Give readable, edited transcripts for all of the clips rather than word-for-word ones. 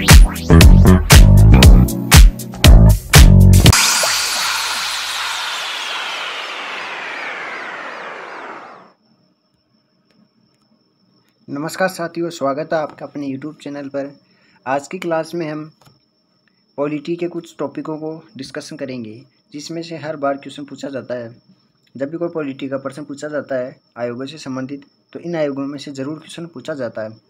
नमस्कार साथियों, स्वागत है आपका अपने YouTube चैनल पर। आज की क्लास में हम पॉलिटी के कुछ टॉपिकों को डिस्कशन करेंगे, जिसमें से हर बार क्वेश्चन पूछा जाता है। जब भी कोई पॉलिटी का प्रश्न पूछा जाता है आयोगों से संबंधित, तो इन आयोगों में से ज़रूर क्वेश्चन पूछा जाता है।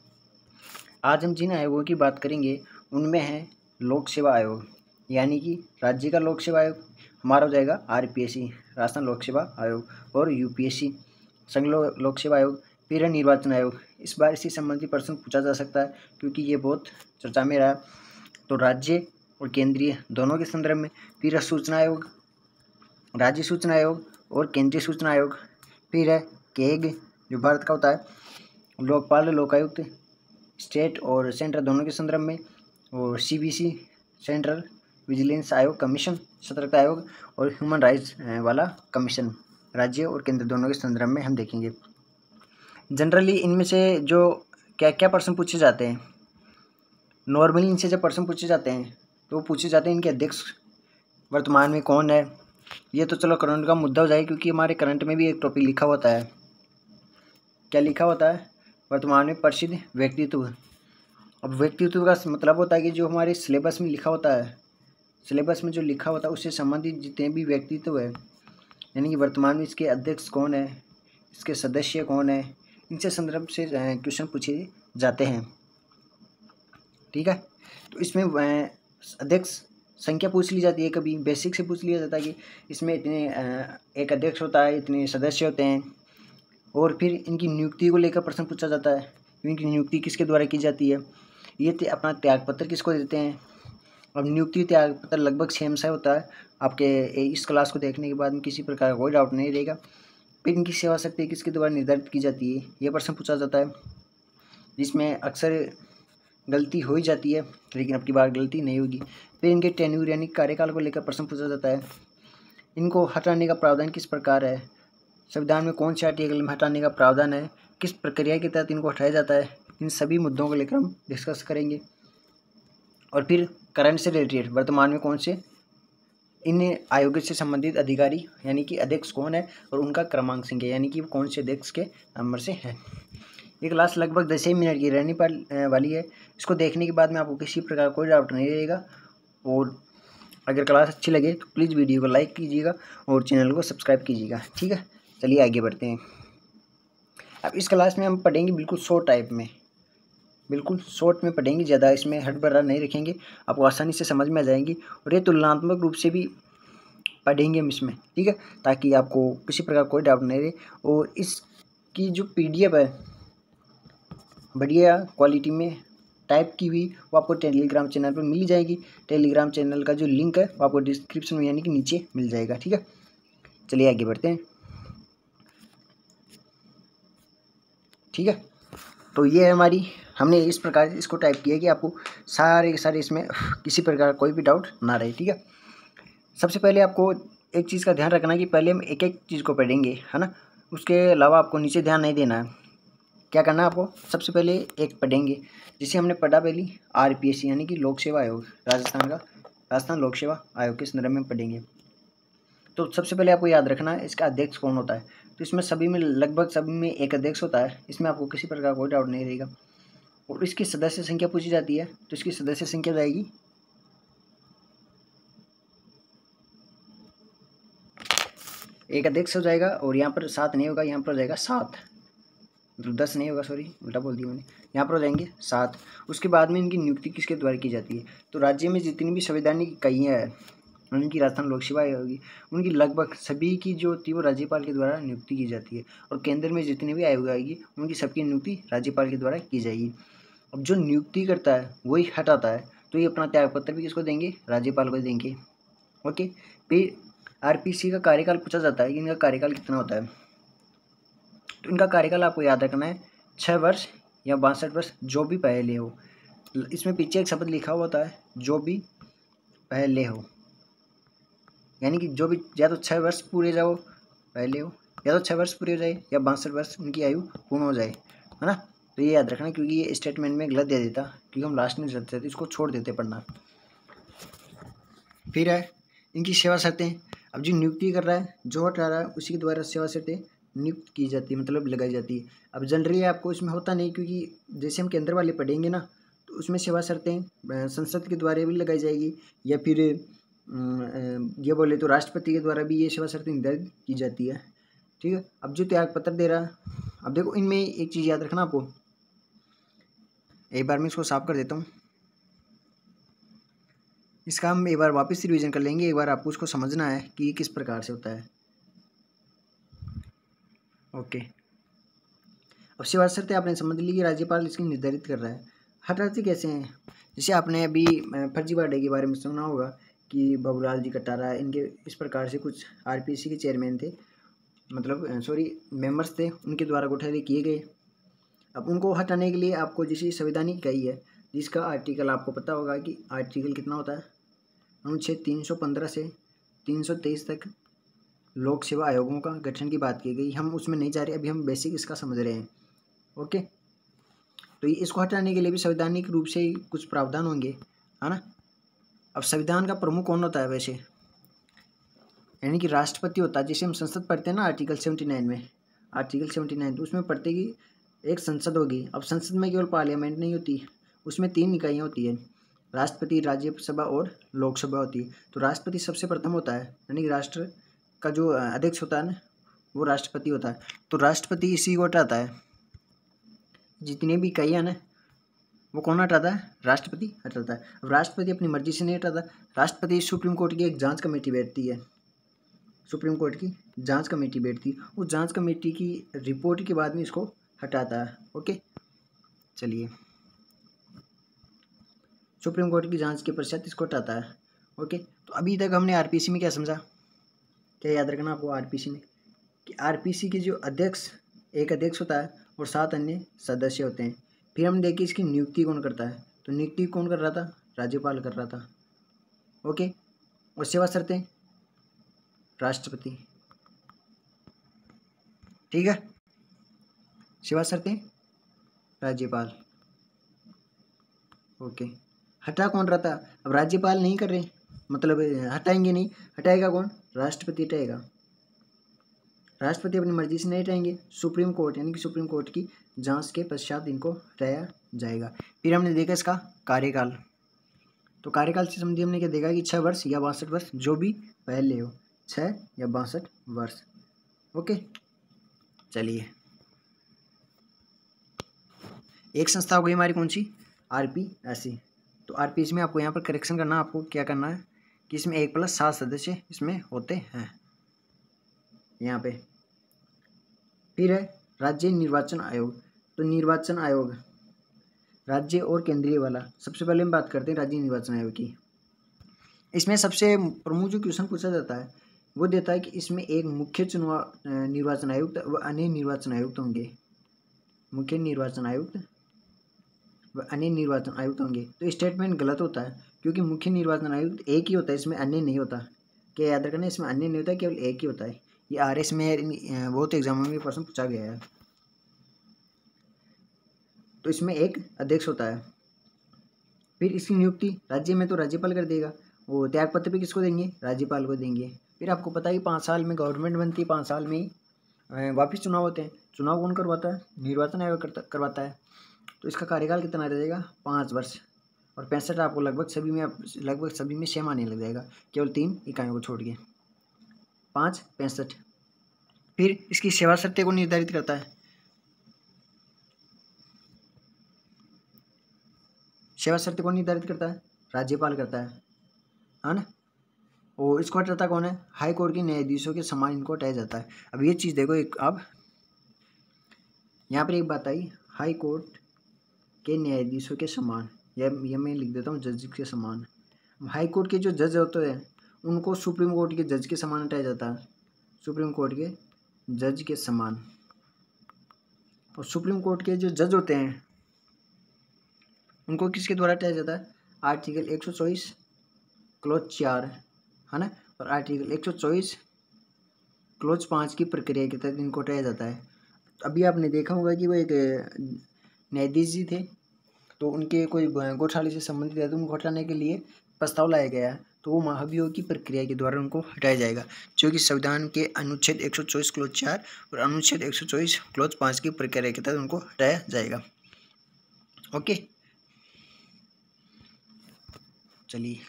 आज हम जिन आयोगों की बात करेंगे उनमें है लोक सेवा आयोग, यानी कि राज्य का लोक सेवा आयोग हमारा हो जाएगा RPSC, राजस्थान लोक सेवा आयोग, और UPSC संघ लोक सेवा आयोग, फिर है निर्वाचन आयोग। इस बार इसी संबंधी प्रश्न पूछा जा सकता है, क्योंकि ये बहुत चर्चा में रहा। तो राज्य और केंद्रीय दोनों के संदर्भ में। फिर है सूचना आयोग, राज्य सूचना आयोग और केंद्रीय सूचना आयोग। फिर है केग, जो भारत का होता है, लोकपाल लोकायुक्त, स्टेट और सेंट्रल दोनों के संदर्भ में, और CBC सेंट्रल विजिलेंस आयोग कमीशन, सतर्कता आयोग, और ह्यूमन राइट्स वाला कमीशन, राज्य और केंद्र दोनों के संदर्भ में हम देखेंगे। जनरली इनमें से जो क्या क्या प्रश्न पूछे जाते हैं, नॉर्मली इनसे जब प्रश्न पूछे जाते हैं तो पूछे जाते हैं इनके अध्यक्ष वर्तमान में कौन है। ये तो चलो करंट का मुद्दा हो जाए, क्योंकि हमारे करंट में भी एक टॉपिक लिखा होता है। क्या लिखा होता है? वर्तमान में प्रसिद्ध व्यक्तित्व। अब व्यक्तित्व का मतलब होता है कि जो हमारे सिलेबस में लिखा होता है, सिलेबस में जो लिखा होता है उससे संबंधित जितने भी व्यक्तित्व है, यानी कि वर्तमान में इसके अध्यक्ष कौन है, इसके सदस्य कौन है, इनसे संदर्भ से क्वेश्चन पूछे जाते हैं। ठीक है, तो इसमें अध्यक्ष संख्या पूछ ली जाती है। कभी बेसिक से पूछ लिया जाता है कि इसमें इतने एक अध्यक्ष होता है, इतने सदस्य होते हैं, और फिर इनकी नियुक्ति को लेकर प्रश्न पूछा जाता है, इनकी नियुक्ति किसके द्वारा की जाती है, ये अपना त्यागपत्र किसको देते हैं। अब नियुक्ति त्यागपत्र लगभग सेम सा होता है। आपके इस क्लास को देखने के बाद में किसी प्रकार का कोई डाउट नहीं रहेगा। फिर इनकी सेवा शक्ति किसके द्वारा निर्धारित की जाती है, ये प्रश्न पूछा जाता है, जिसमें अक्सर गलती हो ही जाती है, लेकिन अब की बार गलती नहीं होगी। फिर इनके टेन्यूर यानी कार्यकाल को लेकर प्रश्न पूछा जाता है। इनको हटाने का प्रावधान किस प्रकार है, संविधान में कौन से आर्टिकल में हटाने का प्रावधान है, किस प्रक्रिया के तहत इनको हटाया जाता है, इन सभी मुद्दों को लेकर हम डिस्कस करेंगे। और फिर करंट से रिलेटेड वर्तमान में कौन से इन आयोग से संबंधित अधिकारी यानी कि अध्यक्ष कौन है, और उनका क्रमांक संख्या यानी कि कौन से अध्यक्ष के नंबर से है। ये क्लास लगभग 10 ही मिनट की रहने पर वाली है। इसको देखने के बाद में आपको किसी प्रकार कोई डाउट नहीं रहेगा। और अगर क्लास अच्छी लगे तो प्लीज़ वीडियो को लाइक कीजिएगा और चैनल को सब्सक्राइब कीजिएगा। ठीक है, चलिए आगे बढ़ते हैं। अब इस क्लास में हम पढ़ेंगे बिल्कुल शॉर्ट टाइप में, बिल्कुल शॉर्ट में पढ़ेंगे, ज़्यादा इसमें हटबरा नहीं रखेंगे, आपको आसानी से समझ में आ जाएंगी। और ये तुलनात्मक रूप से भी पढ़ेंगे हम इसमें, ठीक है, ताकि आपको किसी प्रकार कोई डाउट नहीं रहे। और इसकी जो PDF है बढ़िया क्वालिटी में टाइप की हुई, वो आपको टेलीग्राम चैनल पर मिल जाएगी। टेलीग्राम चैनल का जो लिंक है वो आपको डिस्क्रिप्शन में यानी कि नीचे मिल जाएगा। ठीक है, चलिए आगे बढ़ते हैं। ठीक है, तो ये है हमारी, हमने इस प्रकार इसको टाइप किया कि आपको सारे के सारे इसमें किसी प्रकार कोई भी डाउट ना रहे। ठीक है, सबसे पहले आपको एक चीज़ का ध्यान रखना है कि पहले हम एक एक चीज़ को पढ़ेंगे, है ना। उसके अलावा आपको नीचे ध्यान नहीं देना है। क्या करना है आपको, सबसे पहले एक पढ़ेंगे जिसे हमने पढ़ा पहली RPSC यानी कि लोक सेवा आयोग, राजस्थान का राजस्थान लोक सेवा आयोग के संदर्भ में पढ़ेंगे। तो सबसे पहले आपको याद रखना है इसका अध्यक्ष कौन होता है। तो इसमें सभी में लगभग सभी में एक अध्यक्ष होता है, इसमें आपको किसी प्रकार कोई डाउट नहीं रहेगा। और इसकी सदस्य संख्या पूछी जाती है, तो इसकी सदस्य संख्या जाएगी एक अध्यक्ष हो जाएगा, और यहाँ पर 7 नहीं होगा, यहाँ पर हो जाएगा 7, मतलब 10 नहीं होगा, सॉरी उल्टा बोल दिया मैंने, यहाँ पर हो जाएंगे 7। उसके बाद में इनकी नियुक्ति किसके द्वारा की जाती है। तो राज्य में जितनी भी संवैधानिक इकाइयाँ हैं उनकी राजस्थान लोक सेवा होगी, उनकी लगभग सभी की जो होती है वो राज्यपाल के द्वारा नियुक्ति की जाती है। और केंद्र में जितनी भी आयोग आएगी उनकी सबकी नियुक्ति राज्यपाल के द्वारा की जाएगी। अब जो नियुक्ति करता है वही हटाता है, तो ये अपना त्यागपत्र भी किसको देंगे, राज्यपाल को देंगे। ओके, फिर RPSC का कार्यकाल पूछा जाता है कि इनका कार्यकाल कितना होता है। तो इनका कार्यकाल आपको याद रखना है 6 वर्ष या 62 वर्ष, जो भी पहले हो। इसमें पीछे एक शब्द लिखा हुआ होता है, जो भी पहले हो, यानी कि जो भी या तो 6 वर्ष पूरे जाओ पहले हो, या तो 6 वर्ष पूरे हो जाए, या 62 वर्ष उनकी आयु पूर्ण हो जाए, है ना। तो ये याद रखना, क्योंकि ये स्टेटमेंट में गलत दे देता, क्योंकि हम लास्ट में जाते थे, इसको छोड़ देते पढ़ना। फिर है इनकी सेवा शर्तें। अब जो नियुक्ति कर रहा है, जो हटा रहा है, उसी के द्वारा सेवा शर्तें नियुक्त की जाती है, मतलब लगाई जाती है। अब जनरली आपको इसमें होता नहीं, क्योंकि जैसे हम केंद्र वाले पढ़ेंगे ना, तो उसमें सेवा शर्तें संसद के द्वारा भी लगाई जाएगी, या फिर ये बोले तो राष्ट्रपति के द्वारा भी ये सेवा शर्तें निर्धारित की जाती है। ठीक है। अब जो त्याग पत्र दे रहा है, अब देखो इनमें एक चीज़ याद रखना आपको, एक बार मैं इसको साफ कर देता हूँ, इसका हम एक बार वापस रिवीजन कर लेंगे। एक बार आपको उसको समझना है कि ये किस प्रकार से होता है। ओके, अब सेवा शर्तें आपने समझ ली कि राज्यपाल इसकी निर्धारित कर रहा है। हटाते कैसे हैं, जैसे आपने अभी फर्जीवाड़े के बारे में सुना होगा कि बाबूलाल जी कटारा, इनके इस प्रकार से कुछ आरपीसी के चेयरमैन थे, मतलब मेंबर्स थे, उनके द्वारा घोटाले किए गए। अब उनको हटाने के लिए आपको जैसे संवैधानिक इकाई है, जिसका आर्टिकल आपको पता होगा कि आर्टिकल कितना होता है, अनुच्छेद 315 से 323 तक लोक सेवा आयोगों का गठन की बात की गई। हम उसमें नहीं जा रहे, अभी हम बेसिक इसका समझ रहे हैं। ओके, तो ये इसको हटाने के लिए भी संवैधानिक रूप से ही कुछ प्रावधान होंगे, है ना। अब संविधान का प्रमुख कौन होता है वैसे, यानी कि राष्ट्रपति होता है। जैसे हम संसद पढ़ते हैं ना आर्टिकल 79 में, आर्टिकल 79 तो उसमें पढ़ते कि एक संसद होगी। अब संसद में केवल पार्लियामेंट नहीं होती, उसमें 3 इकाइयाँ होती है, राष्ट्रपति, राज्यसभा और लोकसभा होती है। तो राष्ट्रपति सबसे प्रथम होता है, यानी कि राष्ट्र का जो अध्यक्ष होता है ना, वो राष्ट्रपति होता है। तो राष्ट्रपति इसी को हटाता है, जितनी भी इकाइयाँ ना, वो कौन हटाता है, राष्ट्रपति हटाता है। अब राष्ट्रपति अपनी मर्जी से नहीं हटाता, राष्ट्रपति सुप्रीम कोर्ट की एक जांच कमेटी बैठती है, सुप्रीम कोर्ट की जांच कमेटी बैठती है, उस जांच कमेटी की रिपोर्ट के बाद में इसको हटाता है। ओके, चलिए, सुप्रीम कोर्ट की जांच के पश्चात इसको हटाता है। ओके, तो अभी तक हमने आरपीसी में क्या समझा, क्या याद रखना आपको आरपीसी में, कि आरपीसी के जो अध्यक्ष, एक अध्यक्ष होता है और 7 अन्य सदस्य होते हैं। फिर हम देखिए इसकी नियुक्ति कौन करता है, तो नियुक्ति कौन कर रहा था, राज्यपाल कर रहा था। ओके, और सेवा शर्तें राष्ट्रपति। ठीक है, सेवा शर्तें राज्यपाल। ओके, हटा कौन रहा था, अब राज्यपाल नहीं कर रहे, मतलब हटाएंगे नहीं, हटाएगा कौन, राष्ट्रपति हटाएगा। राष्ट्रपति अपनी मर्जी से नहीं हटाएंगे, सुप्रीम कोर्ट, यानी कि सुप्रीम कोर्ट की जांच के पश्चात इनको हटाया जाएगा। फिर हमने देखा इसका कार्यकाल, तो कार्यकाल से समझिए हमने क्या देखा कि 6 वर्ष या 62 वर्ष, जो भी पहले हो, 6 या 62 वर्ष। ओके, चलिए, एक संस्था हो गई हमारी कौन सी, आरपीएससी। तो आरपीएससी में आपको यहाँ पर करेक्शन करना, आपको क्या करना है कि इसमें 1+7 सदस्य इसमें होते हैं यहाँ पे। फिर है राज्य निर्वाचन आयोग, तो निर्वाचन आयोग राज्य और केंद्रीय वाला। सबसे पहले हम बात करते हैं राज्य निर्वाचन आयोग की। इसमें सबसे प्रमुख जो क्वेश्चन पूछा जाता है वो देता है कि इसमें एक मुख्य चुनाव निर्वाचन आयुक्त व अन्य निर्वाचन आयुक्त होंगे, मुख्य निर्वाचन आयुक्त व अन्य निर्वाचन आयुक्त होंगे। तो स्टेटमेंट गलत होता है, क्योंकि मुख्य निर्वाचन आयुक्त एक ही होता है, इसमें अन्य नहीं होता। क्या याद रखना, इसमें अन्य नहीं होता, केवल एक ही होता है। ये आरएस में बहुत एग्जामों में प्रश्न पूछा गया है। तो इसमें एक अध्यक्ष होता है। फिर इसकी नियुक्ति राज्य में तो राज्यपाल कर देगा, वो त्यागपत्र भी किसको देंगे, राज्यपाल को देंगे। फिर आपको पता है कि 5 साल में गवर्नमेंट बनती है, 5 साल में ही वापिस चुनाव होते हैं। चुनाव कौन करवाता है, निर्वाचन आयोग करवाता है। तो इसका कार्यकाल कितना रहेगा, 5 वर्ष। और 65 आपको लगभग सभी में सेम आने लग जाएगा, केवल 3 इकाइयों को छोड़ के, 5, 65। फिर इसकी सेवा शर्तें को निर्धारित करता है, सेवा शर्तें कौन निर्धारित करता है, राज्यपाल करता है ना। और इसको हटाता कौन है, हाई कोर्ट के न्यायाधीशों के समान इनको हटाया जाता है। अब ये चीज़ देखो, एक अब यहाँ पर एक बात आई, हाई कोर्ट के न्यायाधीशों के समान, या मैं लिख देता हूँ जज के समान। हाई कोर्ट के जो जज होते हैं उनको सुप्रीम कोर्ट के जज के समान हटाया जाता है, सुप्रीम कोर्ट के जज के समान। और सुप्रीम कोर्ट के जो जज होते हैं उनको किसके द्वारा हटाया जाता है, आर्टिकल 124 क्लोज 4, है ना, और आर्टिकल 124 क्लोज 5 की प्रक्रिया के तहत इनको हटाया जाता है। तो अभी आपने देखा होगा कि वो एक न्यायाधीश जी थे, तो उनके कोई गौशाले से संबंधित है तो उनको हटाने के लिए प्रस्ताव लाया गया, तो वो महाभियोग की प्रक्रिया के द्वारा उनको हटाया जाएगा, जो कि संविधान के अनुच्छेद 124 क्लोज 4 और अनुच्छेद 124 क्लोज 5 की प्रक्रिया के तहत उनको हटाया जाएगा। ओके, चलिए,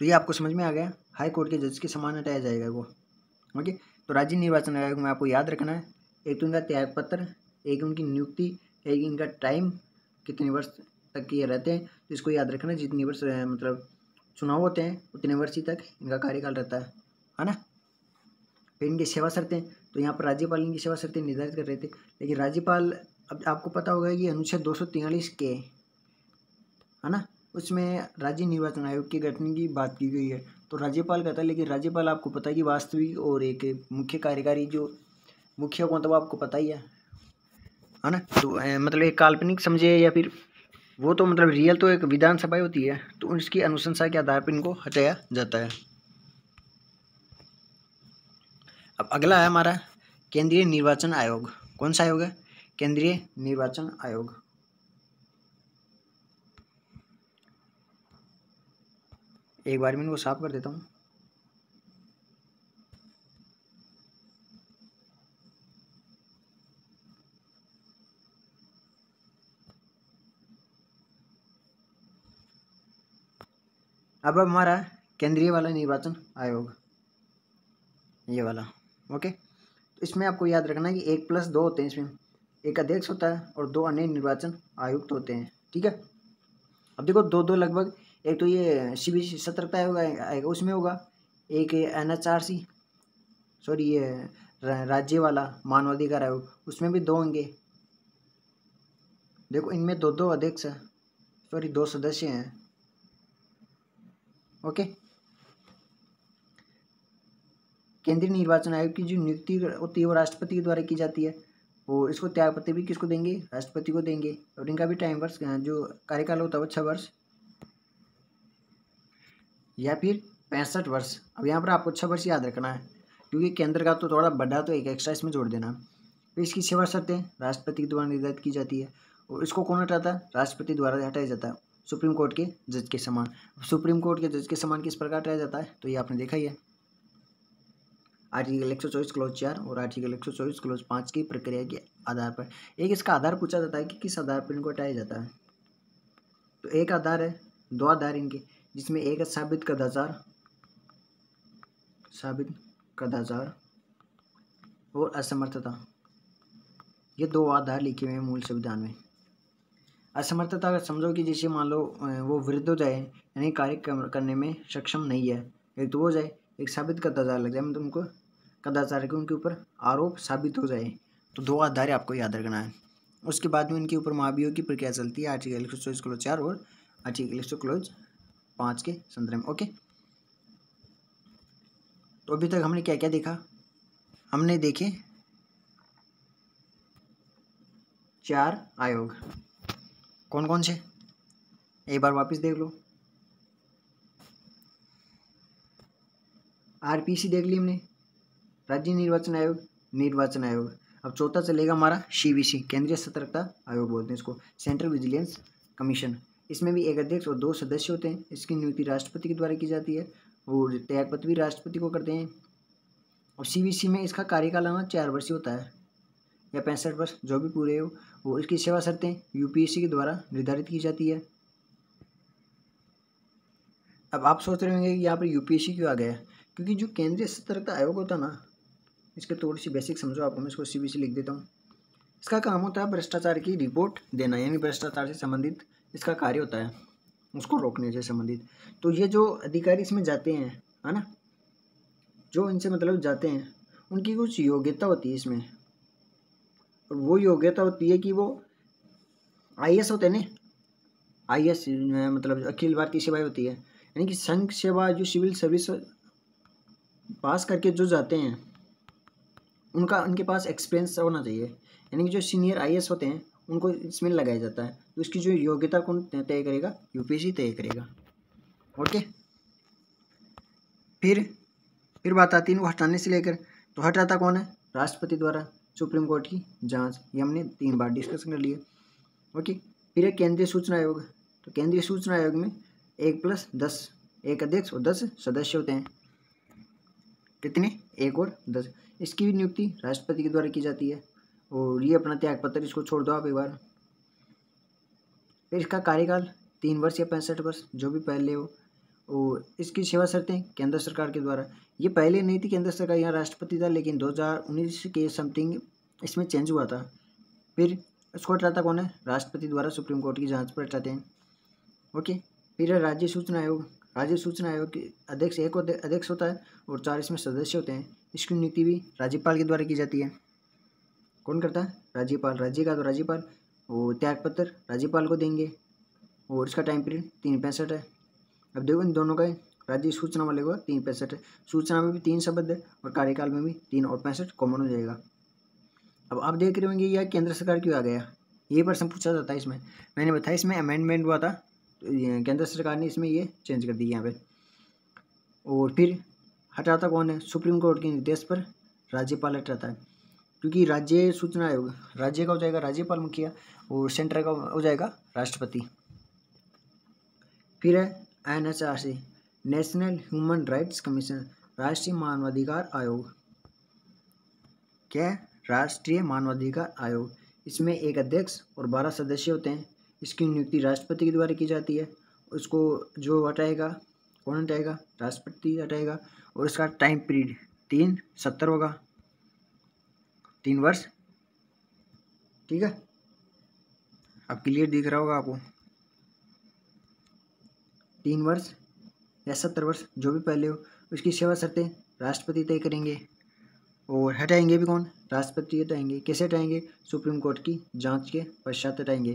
तो ये आपको समझ में आ गया, हाई कोर्ट के जज के समान हटाया जाएगा वो। ओके, तो राज्य निर्वाचन आयोग में आपको याद रखना है, एक तो इनका त्यागपत्र, एक उनकी नियुक्ति, एक इनका टाइम, कितने वर्ष तक ये रहते हैं, तो इसको याद रखना, जितनी वर्ष मतलब चुनाव होते हैं उतने वर्ष ही तक इनका कार्यकाल रहता है ना। फिर इनकी सेवा शर्तें, तो यहाँ पर राज्यपाल इनकी सेवा शर्तें निर्धारित कर रहे थे, लेकिन राज्यपाल, अब आपको पता होगा कि अनुच्छेद 243 के, है ना, उसमें राज्य निर्वाचन आयोग के गठन की बात की गई है, तो राज्यपाल कहता है, लेकिन राज्यपाल आपको पता है कि वास्तविक और एक मुख्य कार्यकारी जो मुख्य कौन था वो आपको पता ही है ना। तो मतलब एक काल्पनिक समझे या फिर वो तो मतलब रियल तो एक विधानसभा होती है, तो उसकी अनुशंसा के आधार पर इनको हटाया जाता है। अब अगला है हमारा केंद्रीय निर्वाचन आयोग। कौन सा आयोग है? केंद्रीय निर्वाचन आयोग। एक बार मैं इनको साफ कर देता हूँ। अब हमारा केंद्रीय वाला निर्वाचन आयोग, ये वाला। ओके, तो इसमें आपको याद रखना है कि 1+2 होते हैं इसमें, एक अध्यक्ष होता है और 2 अन्य निर्वाचन आयुक्त होते हैं, ठीक है। अब देखो 2-2 लगभग, एक तो ये CBC सतर्कता आयोग आएगा उसमें होगा, एक NHRC, सॉरी ये राज्य वाला मानवाधिकार आयोग, उसमें भी 2 होंगे। देखो इनमें 2-2 अध्यक्ष हैं, सॉरी 2 सदस्य हैं। ओके, केंद्रीय निर्वाचन आयोग की जो नियुक्ति होती है वो राष्ट्रपति के द्वारा की जाती है, और इसको त्यागपत्र भी किसको देंगे? राष्ट्रपति को देंगे, और इनका भी टाइम वर्ष जो कार्यकाल होता है वो 6 वर्ष या फिर 65 वर्ष। अब यहाँ पर आपको 6 वर्ष याद रखना है, क्योंकि केंद्र का तो थोड़ा बड़ा, तो एक एक्स्ट्रा इसमें जोड़ देना। तो इसकी सेवा शर्तें राष्ट्रपति के द्वारा निर्धारित की जाती है, और इसको कौन हटाता है? राष्ट्रपति द्वारा हटाया जाता है, सुप्रीम कोर्ट के जज के समान। सुप्रीम कोर्ट के जज के समान किस प्रकार हटाया जाता है, तो ये आपने देखा ही है, आर्टिकल 124 क्लोज 4 और आर्टिकल 124 क्लोज 5 की प्रक्रिया के आधार पर। एक इसका आधार पूछा जाता है कि किस आधार पर इनको हटाया जाता है, तो एक आधार है, 2 आधार इनके, जिसमें एक है साबित कदाचार और असमर्थता, ये 2 आधार लिखे हुए हैं मूल संविधान में। असमर्थता का समझो कि जैसे मान लो वो वृद्ध हो जाए, यानी कार्य करने में सक्षम नहीं है, एक तो हो जाए, एक साबित कदाचार लग जाए, मतलब उनको कदाचार के उनके ऊपर आरोप साबित हो जाए, तो 2 आधार आपको याद रखना है। उसके बाद में इनके ऊपर महाभियोग की प्रक्रिया चलती है, आर्टिकल 124 क्लोज 4 और आर्टिकल 124 क्लोज 5 के संदर्भ में। ओके, तो अभी तक हमने क्या क्या देखा? हमने देखे 4 आयोग, कौन कौन से, एक बार वापस देख लो। RPC देख ली हमने, राज्य निर्वाचन आयोग। अब चौथा चलेगा हमारा CVC, केंद्रीय सतर्कता आयोग बोलते हैं इसको, सेंट्रल विजिलेंस कमीशन। इसमें भी एक अध्यक्ष और 2 सदस्य होते हैं, इसकी नियुक्ति राष्ट्रपति के द्वारा की जाती है, और त्यागपत्र भी राष्ट्रपति को करते हैं। और CVC में इसका कार्यकाल 4 वर्षीय होता है, या 65 वर्ष, जो भी पूरे हो। और इसकी सेवा शर्तें UPSC के द्वारा निर्धारित की जाती है। अब आप सोच रहे होंगे कि यहाँ पर UPSC क्यों आ गया, क्योंकि जो केंद्रीय सतर्कता आयोग होता है ना, इसके थोड़ी सी बेसिक समझो आपको, मैं इसको CVC लिख देता हूँ। इसका काम होता है भ्रष्टाचार की रिपोर्ट देना, यानी भ्रष्टाचार से संबंधित इसका कार्य होता है, उसको रोकने से संबंधित। तो ये जो अधिकारी इसमें जाते हैं, है ना, जो इनसे मतलब जाते हैं, उनकी कुछ योग्यता होती है इसमें, और वो योग्यता होती है कि वो IAS होते हैं ना, IAS मतलब अखिल भारतीय सेवाएं होती है, यानी कि संघ सेवा, जो सिविल सर्विस पास करके जो जाते हैं, उनके पास एक्सपीरियंस होना चाहिए, यानी कि जो सीनियर IAS होते हैं उनको इसमें लगाया जाता है। तो इसकी जो योग्यता कौन तय करेगा? UPSC तय करेगा। ओके, फिर बात आती है इनको हटाने से लेकर, तो हटाता कौन है? राष्ट्रपति द्वारा, सुप्रीम कोर्ट की जांच, ये हमने 3 बार डिस्कशन कर लिया। ओके, फिर है केंद्रीय सूचना आयोग। तो केंद्रीय सूचना आयोग में 1+10, एक अध्यक्ष और 10 सदस्य होते हैं। कितने? 1 और 10। इसकी भी नियुक्ति राष्ट्रपति के द्वारा की जाती है। और ये अपना त्याग पत्र इसको छोड़ दो आप एक बार। फिर इसका कार्यकाल 3 वर्ष या 65 वर्ष, जो भी पहले हो। और इसकी सेवा शर्तें केंद्र सरकार के द्वारा, ये पहले नहीं थी केंद्र सरकार, यहाँ राष्ट्रपति था, लेकिन 2019 के समथिंग इसमें चेंज हुआ था। फिर इसको हटाता कौन है? राष्ट्रपति द्वारा सुप्रीम कोर्ट की जांच पर हटाते हैं। ओके, फिर है राज्य सूचना आयोग। राज्य सूचना आयोग के अध्यक्ष, एक अध्यक्ष होता है और 4 इसमें सदस्य होते हैं। इसकी नियुक्ति भी राज्यपाल के द्वारा की जाती है। कौन करता है? राज्यपाल। राज्य का तो राज्यपाल, और त्यागपत्र राज्यपाल को देंगे। और इसका टाइम पीरियड 365 है। अब देखो इन दोनों का, राज्य सूचना वाले को 365 है, सूचना में भी 3 शब्द है और कार्यकाल में भी 3 और 65 कॉमन हो जाएगा। अब आप देख रहे होंगे यह केंद्र सरकार क्यों आ गया, ये प्रश्न पूछा जाता है इसमें। मैंने बताया इसमें अमेंडमेंट हुआ था, तो केंद्र सरकार ने इसमें ये चेंज कर दी यहाँ पे। और फिर हटाता कौन है? सुप्रीम कोर्ट के निर्देश पर राज्यपाल हटाता है, क्योंकि राज्य सूचना आयोग, राज्य का हो जाएगा राज्यपाल मुखिया और सेंटर का हो जाएगा राष्ट्रपति। फिर है NHRC, national human Rights commission, राष्ट्रीय मानवाधिकार आयोग। क्या? राष्ट्रीय मानवाधिकार आयोग। इसमें एक अध्यक्ष और 12 सदस्य होते हैं। इसकी नियुक्ति राष्ट्रपति के द्वारा की जाती है। उसको जो हटाएगा, कौन हटाएगा? राष्ट्रपति हटाएगा। और इसका टाइम पीरियड 370 होगा, 3 वर्ष। ठीक है, अब क्लियर दिख रहा होगा आपको। 3 वर्ष या 70 वर्ष, जो भी पहले हो। उसकी सेवा शर्तें राष्ट्रपति तय करेंगे। और हटाएंगे भी कौन? राष्ट्रपति हटाएंगे। कैसे हटाएंगे? सुप्रीम कोर्ट की जांच के पश्चात हटाएंगे।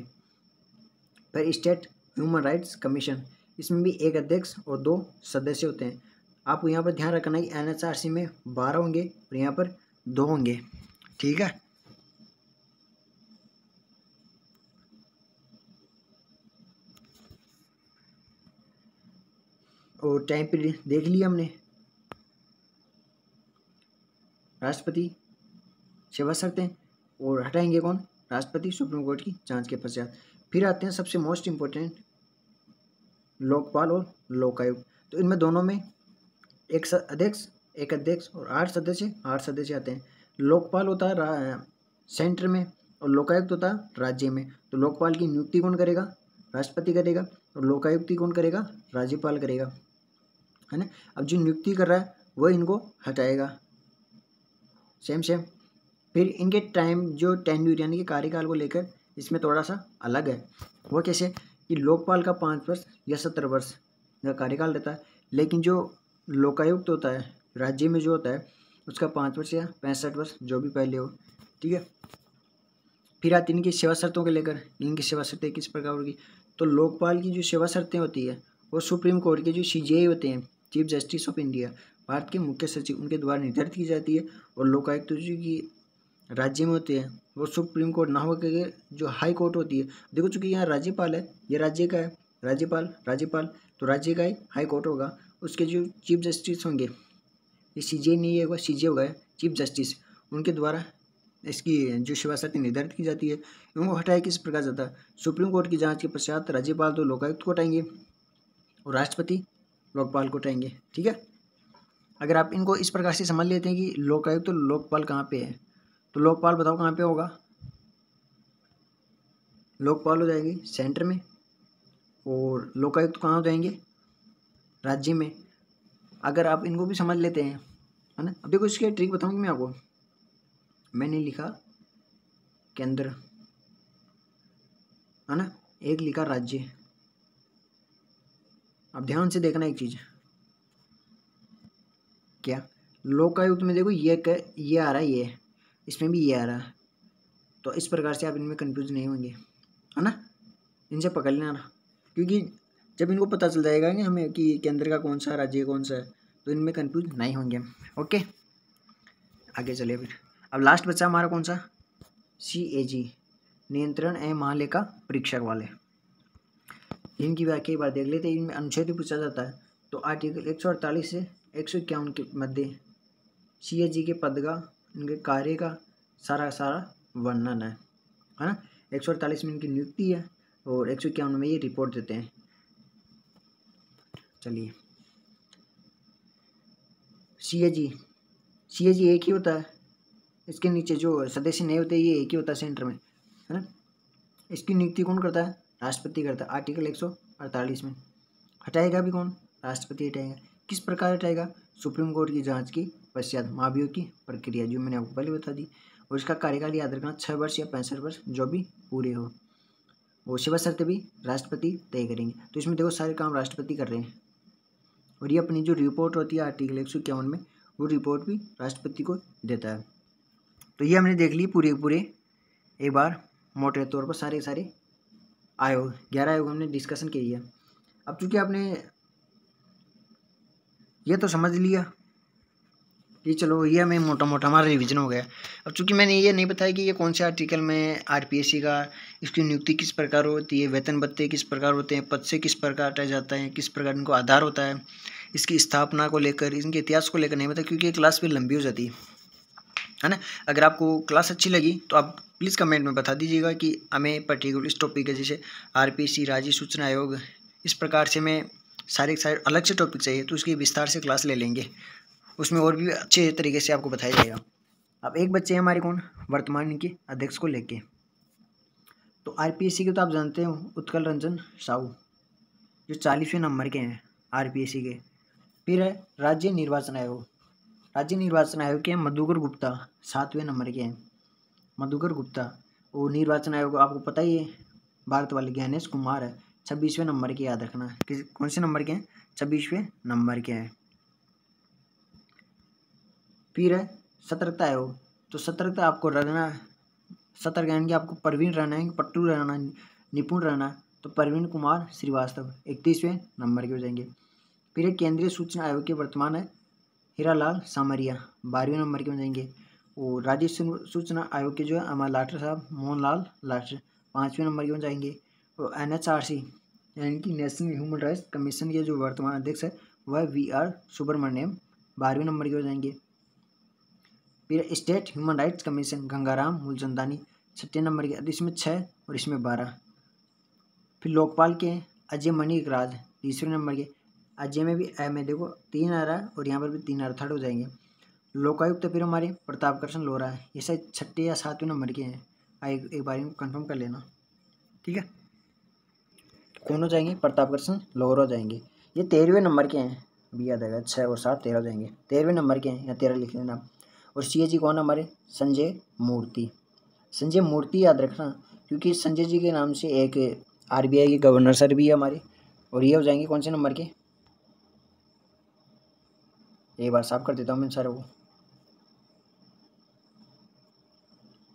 पर स्टेट ह्यूमन राइट्स कमीशन, इसमें भी एक अध्यक्ष और 2 सदस्य होते हैं। आपको यहाँ पर ध्यान रखना है कि NHRC में 12 होंगे और यहाँ पर 2 होंगे। ठीक है, और टाइम पीरियड देख लिया हमने। राष्ट्रपति, सेवा शर्तें, और हटाएंगे कौन? राष्ट्रपति, सुप्रीम कोर्ट की जांच के पश्चात। फिर आते हैं सबसे मोस्ट इम्पोर्टेंट, लोकपाल और लोकायुक्त। तो इनमें दोनों में एक अध्यक्ष और 8 सदस्य आते हैं। लोकपाल होता है सेंटर में और लोकायुक्त होता है राज्य में। तो लोकपाल की नियुक्ति कौन करेगा? राष्ट्रपति करेगा। और लोकायुक्ति कौन करेगा? राज्यपाल करेगा, है ना। अब जो नियुक्ति कर रहा है वह इनको हटाएगा, सेम। फिर इनके टाइम, जो टेन्यूर यानी कि कार्यकाल को लेकर इसमें थोड़ा सा अलग है। वो कैसे कि लोकपाल का 5 वर्ष या 70 वर्ष का कार्यकाल रहता है, लेकिन जो लोकायुक्त होता है राज्य में जो होता है उसका 5 वर्ष या 65 वर्ष, जो भी पहले हो। ठीक है, फिर आती इनकी सेवा शर्तों को लेकर। इनकी सेवा शर्तें किस प्रकार होगी? तो लोकपाल की जो सेवा शर्तें होती है वो सुप्रीम कोर्ट के जो CJI होते हैं, chief justice of India, Bharat के मुख्य सचिव, उनके द्वारा निर्धारित की जाती है। और लोकायुक्त जो की राज्य में होते हैं वो सुप्रीम कोर्ट ना होकर जो हाई कोर्ट होती है। देखो चूंकि यहाँ राज्यपाल है, ये राज्य का है, राज्यपाल तो राज्य का ही हाई कोर्ट होगा। उसके जो चीफ जस्टिस होंगे, ये CJI नहीं होगा, CJI होगा चीफ जस्टिस, उनके द्वारा इसकी जो सेवा शर्तें निर्धारित की जाती है। इनको हटाया किस प्रकार जाता है? सुप्रीम कोर्ट की जांच के पश्चात राज्यपाल तो लोकायुक्त को हटाएंगे और राष्ट्रपति लोकपाल को हटाएंगे। ठीक है, अगर आप इनको इस प्रकार से समझ लेते हैं कि लोकायुक्त तो लोकपाल कहाँ पे है, तो लोकपाल बताओ कहाँ पे होगा? लोकपाल हो जाएंगे सेंटर में और लोकायुक्त कहाँ हो जाएंगे? राज्य में। अगर आप इनको भी समझ लेते हैं, है ना। अब देखो इसकी ट्रिक बताऊंगी मैं आपको। मैंने लिखा केंद्र, है ना, एक लिखा राज्य। अब ध्यान से देखना एक चीज, क्या लोकायुक्त में देखो ये आ रहा है, ये इसमें भी ये आ रहा है। तो इस प्रकार से आप इनमें कंफ्यूज नहीं होंगे, है ना, इनसे पकड़ लेना ना। क्योंकि जब इनको पता चल जाएगा कि हमें कि केंद्र का कौन सा राज्य कौन सा है, तो इनमें कंफ्यूज नहीं होंगे। ओके, आगे चलिए। फिर अब लास्ट बच्चा हमारा कौन सा? CAG, नियंत्रण एवं महालेखा परीक्षक वाले। इनकी व्याख्या एक बार देख लेते हैं। इनमें अनुच्छेद भी पूछा जाता है। तो आर्टिकल 148 से 151 के मध्य CAG के पद का, उनके कार्य का, सारा वर्णन है ना। 148 में इनकी नियुक्ति है और 151 में ये रिपोर्ट देते हैं। चलिए, सीएजी एक ही होता है, इसके नीचे जो सदस्य नहीं होते ये एक ही होता है सेंटर में, है ना। इसकी नियुक्ति कौन करता है? राष्ट्रपति करता है, आर्टिकल 148 में। हटाएगा भी कौन? राष्ट्रपति हटाएगा। किस प्रकार हटाएगा? सुप्रीम कोर्ट की जांच के पश्चात महाभियोग की प्रक्रिया, जो मैंने आपको पहले बता दी। और इसका कार्यकाल याद रखना 6 वर्ष या 65 वर्ष जो भी पूरे हो। वो सेवा शर्तें भी राष्ट्रपति तय करेंगे। तो इसमें देखो सारे काम राष्ट्रपति कर रहे हैं। और ये अपनी जो रिपोर्ट होती है आर्टिकल 151 में, वो रिपोर्ट भी राष्ट्रपति को देता है। तो ये हमने देख ली पूरे एक बार मोटे तौर पर सारे आयोग, 11 आयोग हमने डिस्कशन की है। अब चूंकि आपने ये तो समझ लिया कि चलो ये हमें मोटा हमारा रिवीजन हो गया। अब चूंकि मैंने ये नहीं बताया कि ये कौन से आर्टिकल में आरपीएससी का इसकी नियुक्ति किस प्रकार होती है, वेतन भत्ते किस प्रकार होते हैं, पद से किस प्रकार हटाया जाता है, किस प्रकार इनको आधार होता है, इसकी स्थापना को लेकर, इनके इतिहास को लेकर नहीं बताया, क्योंकि ये क्लास फिर लंबी हो जाती है ना। अगर आपको क्लास अच्छी लगी तो आप प्लीज़ कमेंट में बता दीजिएगा कि हमें पर्टिकुलर इस टॉपिक है, जैसे आरपीएससी, राज्य सूचना आयोग, इस प्रकार से हमें सारे अलग से टॉपिक चाहिए तो उसकी विस्तार से क्लास ले लेंगे, उसमें और भी अच्छे तरीके से आपको बताया जाएगा। अब एक बच्चे हैं हमारे कौन? वर्तमान इनके अध्यक्ष को लेके। तो आरपीएससी के तो आप जानते हो उत्कल रंजन साहू, जो 40वें नंबर के हैं आरपीएससी के। फिर है राज्य निर्वाचन आयोग। राज्य निर्वाचन आयोग के हैं मधुकर गुप्ता, 7वें नंबर के हैं मधुकर गुप्ता। और निर्वाचन आयोग आपको पता ही है, भारत वाले ज्ञानेश कुमार है, 26वें नंबर के, याद रखना। कौन से नंबर के हैं? 26वें नंबर के हैं। फिर है सतर्कता आयोग। तो सतर्कता आपको रहना, सतर्क यानी कि आपको प्रवीण रहना है, पट्टू रहना, निपुण रहना। तो प्रवीण कुमार श्रीवास्तव 31वें नंबर के हो जाएंगे। फिर है केंद्रीय सूचना आयोग के वर्तमान है हीरालाल सामरिया, 12वें नंबर के हो जाएंगे। और राज्य सूचना आयोग के जो है अमर लाटर साहब, मोहनलाल लाटर, 5वें नंबर के हो जाएंगे। और एनएचआरसी यानी कि नेशनल ह्यूमन राइट्स कमीशन के जो वर्तमान अध्यक्ष है वह वीआर सुब्रमण्यम, 12वें नंबर के हो जाएंगे। फिर State Human Rights Commission Gangaram Mulchandani, 6 number के, इसमें 6 और इसमें 12। फिर लोकपाल के अजय मणिक राज, 30वें नंबर के। अजय में भी में देखो 3 आ रहा है और यहाँ पर भी 3 आ रहा, 3rd हो जाएंगे। लोकायुक्त फिर हमारे प्रताप कृष्ण लोहरा है, ये शायद 6 या 7वें नंबर के हैं। एक बार इनको कन्फर्म कर लेना, ठीक है। कौन हो जाएंगे? प्रताप कृष्ण लोहरा हो जाएंगे। ये 13वें नंबर के हैं, अभी याद आएगा, 6 और 7 13 हो जाएंगे। 13वें नंबर के हैं, या 13 लिख लेना। और सीएजी कौन हमारे? संजय मूर्ति। संजय मूर्ति याद रखना, क्योंकि संजय जी के नाम से एक आरबीआई के गवर्नर सर भी है हमारे। और ये हो जाएंगे कौन से नंबर के? एक बार साफ कर देता हूँ मैं सर वो,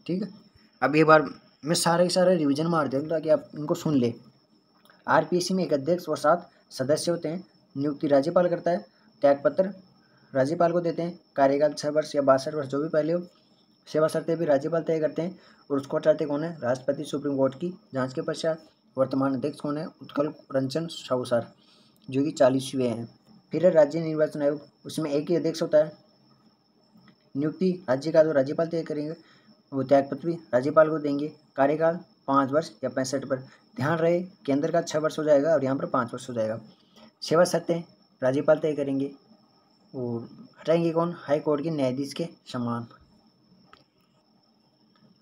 ठीक है। अब एक बार मैं सारे रिवीजन मार देता हूँ ताकि आप इनको सुन ले। आरपीएससी में एक अध्यक्ष और 7 सदस्य होते हैं। नियुक्ति राज्यपाल करता है, त्यागपत्र राज्यपाल को देते हैं, कार्यकाल 6 वर्ष या 62 वर्ष जो भी पहले हो। सेवा शर्तें भी राज्यपाल तय करते हैं और उसको हटाते कौन है? राष्ट्रपति, सुप्रीम कोर्ट की जांच के पश्चात। वर्तमान अध्यक्ष कौन है? उत्कल रंजन साहू सर, जो कि 40वें हैं। फिर है राज्य निर्वाचन आयोग, उसमें एक ही अध्यक्ष होता है। नियुक्ति राज्य का तो राज्यपाल तय करेंगे, वो त्यागपत्र भी राज्यपाल को देंगे। कार्यकाल 5 वर्ष या 65 पर, ध्यान रहे केंद्र का 6 वर्ष हो जाएगा और यहाँ पर 5 वर्ष हो जाएगा। सेवा शर्तें राज्यपाल तय करेंगे और हटाएंगे कौन? हाई कोर्ट के न्यायाधीश के समान,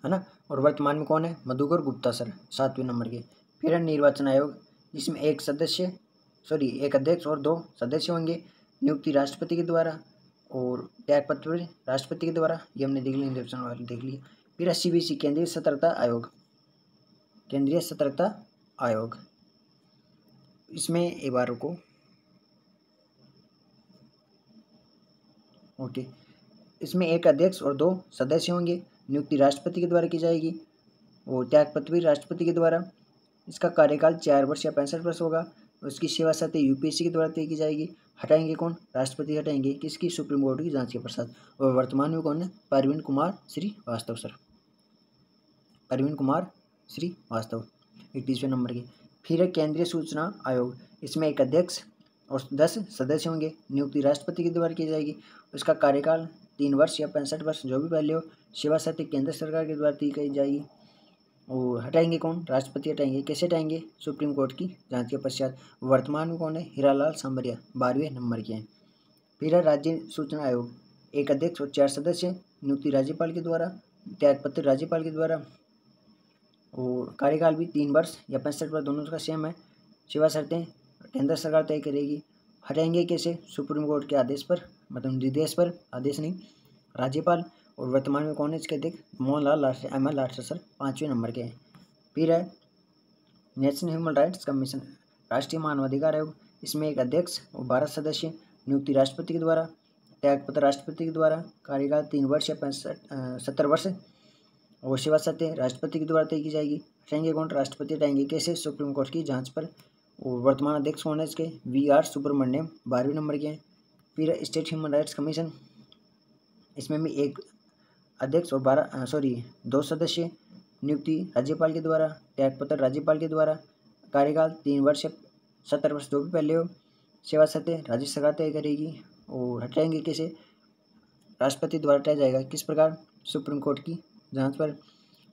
है ना। और वर्तमान में कौन है? मधुकर गुप्ता सर, 7वें नंबर के। फिर है निर्वाचन आयोग, जिसमें एक अध्यक्ष और 2 सदस्य होंगे। नियुक्ति राष्ट्रपति के द्वारा और त्यागपत्र राष्ट्रपति के द्वारा, ये हमने देख लिया, निर्वाचन वाले देख लिया। फिर सीबीसी केंद्रीय सतर्कता आयोग, इसमें एक बार रुको, ओके। इसमें एक अध्यक्ष और 2 सदस्य होंगे। नियुक्ति राष्ट्रपति के द्वारा की जाएगी और त्यागपत्र भी राष्ट्रपति के द्वारा। इसका कार्यकाल 4 वर्ष या 65 वर्ष होगा। उसकी सेवा शर्तें यूपीएससी के द्वारा तय की जाएगी। हटाएंगे कौन? राष्ट्रपति हटाएंगे, किसकी? सुप्रीम कोर्ट की जांच के पश्चात। और वर्तमान में कौन है? प्रवीण कुमार श्रीवास्तव सर, प्रवीण कुमार श्रीवास्तव, 31वें नंबर के। फिर है केंद्रीय सूचना आयोग, इसमें एक अध्यक्ष और 10 सदस्य होंगे। नियुक्ति राष्ट्रपति के द्वारा की जाएगी। उसका कार्यकाल 3 वर्ष या 65 वर्ष जो भी पहले हो, सेवा शर्तें केंद्र सरकार के द्वारा तय की जाएगी। और हटाएंगे कौन? राष्ट्रपति हटाएंगे। कैसे हटाएंगे? सुप्रीम कोर्ट की जांच के पश्चात। वर्तमान में कौन है? हीरालाल सांवरिया 12वें नंबर के हैं। फिर है राज्य सूचना आयोग, एक अध्यक्ष और 4 सदस्य, नियुक्ति राज्यपाल के द्वारा, त्यागपत्र राज्यपाल के द्वारा, और कार्यकाल भी 3 वर्ष या 65 वर्ष दोनों का सेम है। सेवा शर्तें केंद्र सरकार तय करेगी। हटाएंगे कैसे? सुप्रीम कोर्ट के आदेश पर, मतलब निर्देश पर, आदेश नहीं, राज्यपाल। और वर्तमान में कौन है इसके अध्यक्ष? Mohanlal M L Lathar sir 5वें नंबर के हैं। फिर है नेशनल ह्यूमन राइट्स कमीशन, राष्ट्रीय मानवाधिकार आयोग, इसमें एक अध्यक्ष और 12 सदस्य, नियुक्ति राष्ट्रपति के द्वारा, त्यागपत्र राष्ट्रपति के द्वारा, कार्यकाल 3 वर्ष या 70 वर्ष, और सेवा शर्तें राष्ट्रपति के द्वारा तय की जाएगी। हटाएंगे कौन? राष्ट्रपति हटाएंगे। कैसे? सुप्रीम कोर्ट की जांच पर। और वर्तमान अध्यक्ष कौन है इसके? VR सुब्रमण्यम 12वें नंबर के हैं। फिर स्टेट ह्यूमन राइट्स कमीशन, इसमें भी एक अध्यक्ष और 2 सदस्य, नियुक्ति राज्यपाल के द्वारा, त्यागपत्र राज्यपाल के द्वारा, कार्यकाल 3 वर्ष या 70 वर्ष जो भी पहले हो, सेवा शर्तें राज्य सरकार तय करेगी। और हटाएंगे कैसे? राष्ट्रपति द्वारा हटाया जाएगा। किस प्रकार? सुप्रीम कोर्ट की जांच पर।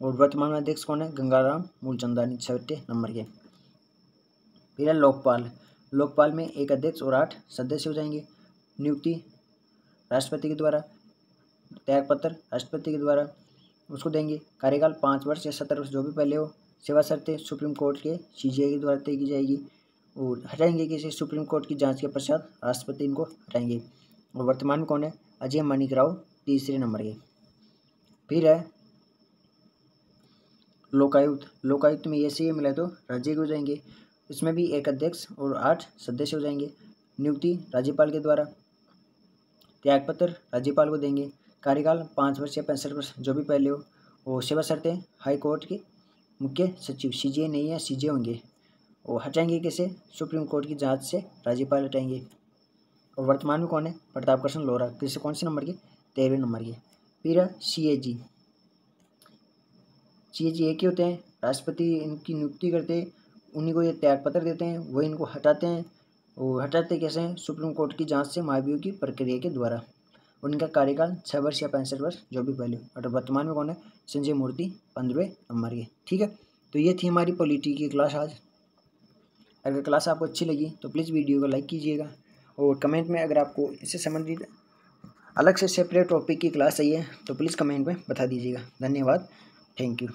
और वर्तमान में अध्यक्ष कौन है? गंगाराम मूलचंदानी 6वें नंबर के। फिर है लोकपाल, लोकपाल में एक अध्यक्ष और 8 सदस्य हो जाएंगे, नियुक्ति राष्ट्रपति के द्वारा, त्यागपत्र राष्ट्रपति के द्वारा उसको देंगे, कार्यकाल 5 वर्ष या 70 वर्ष जो भी पहले हो, सेवा शर्तें सुप्रीम कोर्ट के CJI के द्वारा तय की जाएगी। और हटाएंगे किसी? सुप्रीम कोर्ट की जांच के पश्चात राष्ट्रपति इनको हटाएंगे। और वर्तमान में कौन है? अजय माणिक राव 3रे नंबर के। फिर है लोकायुक्त, लोकायुक्त में ये मिला तो राज्य के हो जाएंगे, इसमें भी एक अध्यक्ष और 8 सदस्य हो जाएंगे, नियुक्ति राज्यपाल के द्वारा, त्यागपत्र राज्यपाल को देंगे, कार्यकाल 5 वर्ष या 65 वर्ष जो भी पहले हो। और सेवा शर्तें हाई कोर्ट के मुख्य सचिव, CJI नहीं है, CJ होंगे। और हटाएंगे कैसे? सुप्रीम कोर्ट की जांच से राज्यपाल हटाएंगे। और वर्तमान में कौन है? प्रताप कृष्ण लोहरा, किसी कौन से नंबर के? 13वें नंबर के। फिर है CAG, एक ही होते हैं, राष्ट्रपति इनकी नियुक्ति करते हैं, उन्हीं को ये त्यागपत्र देते हैं, वो इनको हटाते हैं। और हटाते कैसे हैं? सुप्रीम कोर्ट की जांच से महाभियोग की प्रक्रिया के द्वारा। उनका कार्यकाल 6 वर्ष या 65 वर्ष जो भी पहले। और वर्तमान में कौन है? संजय मूर्ति 15वें नंबर के। ठीक है, तो ये थी हमारी पॉलिटी की क्लास आज। अगर क्लास आपको अच्छी लगी तो प्लीज़ वीडियो को लाइक कीजिएगा, और कमेंट में अगर आपको इससे संबंधित अलग से सेपरेट टॉपिक की क्लास चाहिए तो प्लीज़ कमेंट में बता दीजिएगा। धन्यवाद, थैंक यू।